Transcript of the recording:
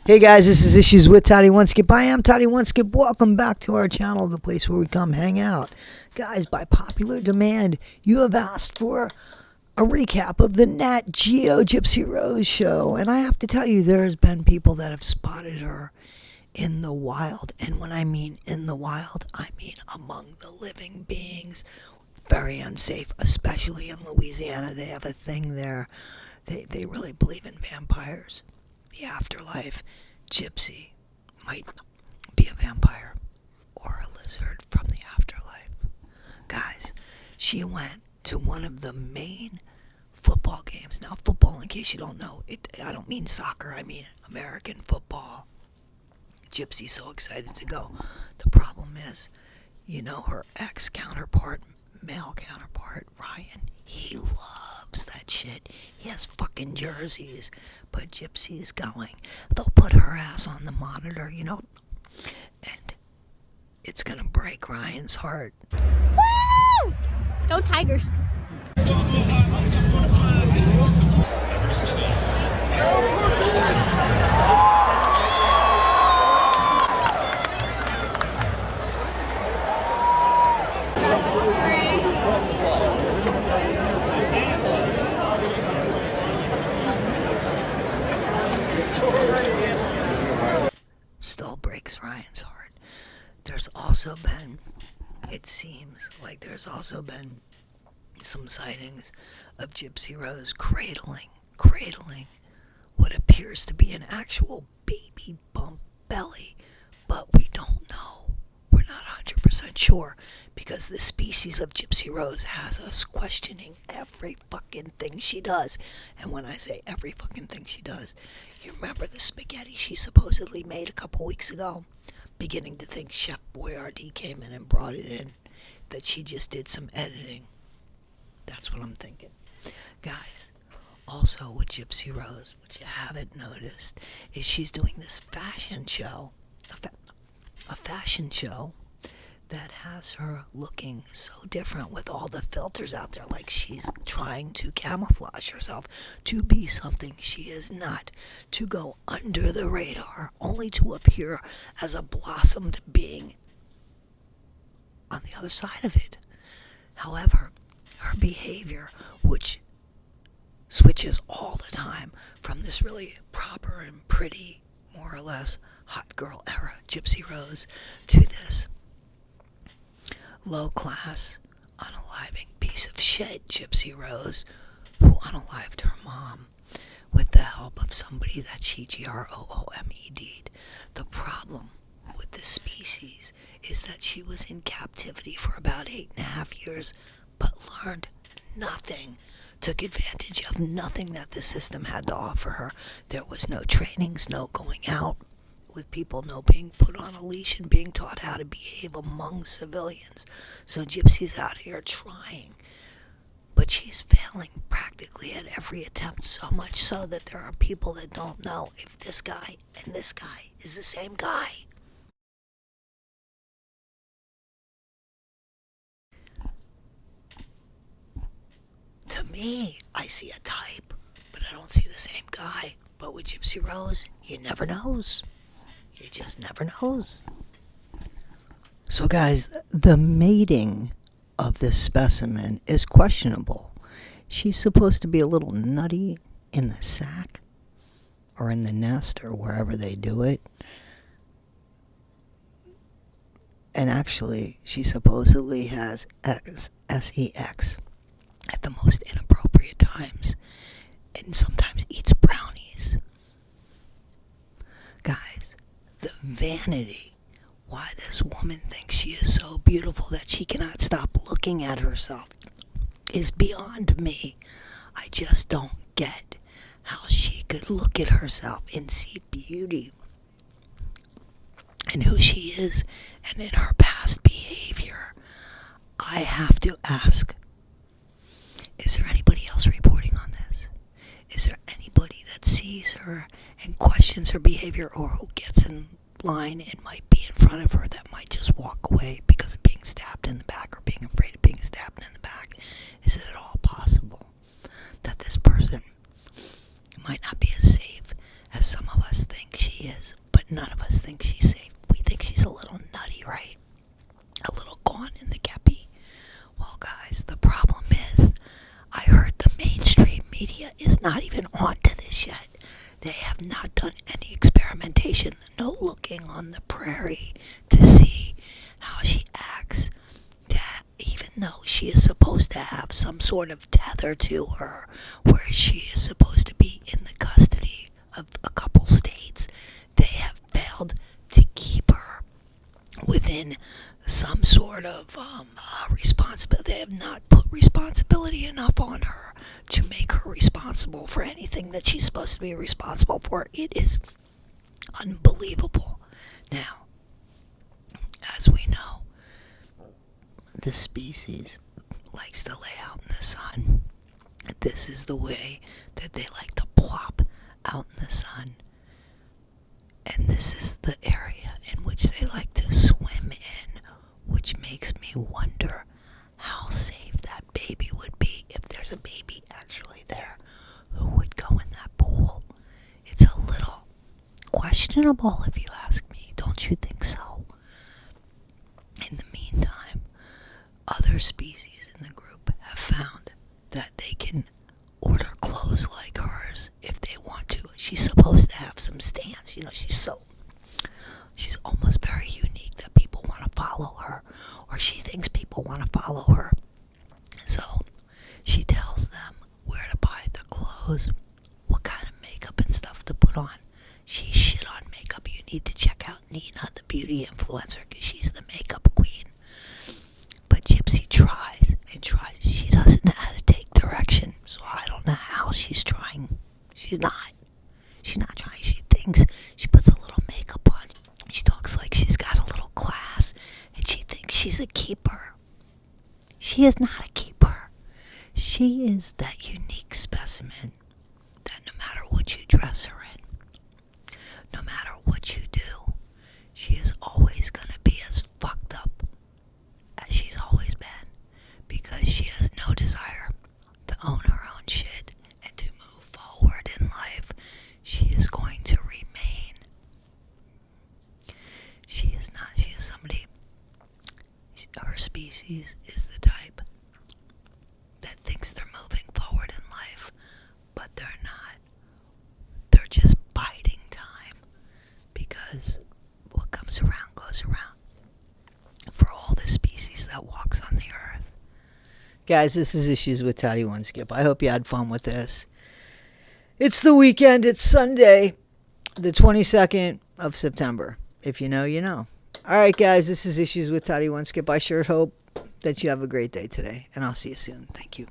Hey guys, this is Issues with Toddy Oneskip. I am Toddy Oneskip. Welcome back to our channel, the place where we come hang out. Guys, by popular demand, you have asked for a recap of the Nat Geo Gypsy Rose show. And I have to tell you, there has been people that have spotted her in the wild. And when I mean in the wild, I mean among the living beings. Very unsafe, especially in Louisiana. They have a thing there. They really believe in vampires. The afterlife. Gypsy might be a vampire or a lizard from the afterlife. Guys, she went to one of the main football games. Now, football, in case you don't know, I don't mean soccer, I mean American football. Gypsy's so excited to go. The problem is, you know, her male counterpart, Ryan, he loves that shit. He has fucking jerseys. But Gypsy's going. They'll put her ass on the monitor, you know, and it's gonna break Ryan's heart. Woo! Go Tigers. Still breaks Ryan's heart. There's also been, it seems like there's also been some sightings of Gypsy Rose cradling what appears to be an actual baby bump belly, but we don't know. We're not 100% sure because the species of Gypsy Rose has us questioning every fucking thing she does. And when I say every fucking thing she does, you remember the spaghetti she supposedly made a couple weeks ago? Beginning to think Chef Boyardee came in and brought it in, that she just did some editing. That's what I'm thinking. Guys, also with Gypsy Rose, what you haven't noticed is she's doing this fashion show, a fashion show that has her looking so different with all the filters out there, like she's trying to camouflage herself to be something she is not, to go under the radar, only to appear as a blossomed being on the other side of it. However, her behavior, which switches all the time from this really proper and pretty, more or less hot girl era Gypsy Rose to this low class, unaliving piece of shit Gypsy Rose, who unalived her mom with the help of somebody that she GROOMED'd. The problem with this species is that she was in captivity for about 8.5 years, but learned nothing, took advantage of nothing that the system had to offer her. There was no trainings, no going out with people, no being put on a leash and being taught how to behave among civilians. So Gypsy's out here trying, but she's failing practically at every attempt, so much so that there are people that don't know if this guy and this guy is the same guy. To me, I see a type, but I don't see the same guy. But with Gypsy Rose, you never knows. You just never knows. So guys, the mating of this specimen is questionable. She's supposed to be a little nutty in the sack or in the nest or wherever they do it. And actually, she supposedly has sex at the most inappropriate times and sometimes eats brownies. Guys, the vanity, why this woman thinks she is so beautiful that she cannot stop looking at herself, is beyond me. I just don't get how she could look at herself and see beauty in who she is and in her past behavior. I have to ask, is there anybody else reporting on this? Is there anybody that sees her and questions her behavior, or who gets in line and might be in front of her that might just walk away because of being stabbed in the back or being afraid of being stabbed in the back? Is it at all possible that this person might not be as safe as some of us think she is? think she's safe. We think she's a little nutty, right? A little gone in the kepi. Well, guys, the problem is, I heard the mainstream media is not even on to this yet. They have not done any experimentation, no looking on the prairie to see how she acts. That even though she is supposed to have some sort of tether to her, where she is supposed to be in the custody of a couple states, they have failed to keep her within some sort of responsibility. They have not put responsibility enough on her to make her responsible for anything that she's supposed to be responsible for. It is unbelievable. Now, as we know, the species likes to lay out in the sun. This is the way that they like to plop out in the sun. And this is the area in which they like to swim in, which makes me wonder how safe that baby would be if there's a baby actually there. Who would go in that pool? It's a little questionable, if you ask me. Don't you think so? In the meantime, other species in the group have found that they can order clothes like hers if they want to. She's supposed to have some stance. She's almost very unique that people want to follow her, or she thinks people want to follow her. So she tells them where to buy the clothes, what kind of makeup and stuff to put on. She's shit on makeup. You need to check out Nina, the beauty influencer, because she's the makeup queen. But Gypsy tries and tries. She doesn't know how to take direction, so I don't know how she's trying. She's not trying. She thinks she puts a little makeup on. She talks like she's got a little class, and she thinks she's a keeper. She is not a keeper. She is that unique specimen that no matter what you dress her in, no matter what you do, she is always going to be as fucked up as she's always been, because she has no desire to own her own shit and to move forward in life. She is going to remain. She is not. She is somebody. Her species is the type that thinks they're moving forward in life, but they're not. They're just biding time, because what comes around goes around for all the species that walks on the earth. Guys, this is Issues with Toddy One Skip. I hope you had fun with this. It's the weekend. It's Sunday, the 22nd of September. If you know, you know. All right, guys, this is Issues with Toddy One Skip. I sure hope that you have a great day today, and I'll see you soon. Thank you.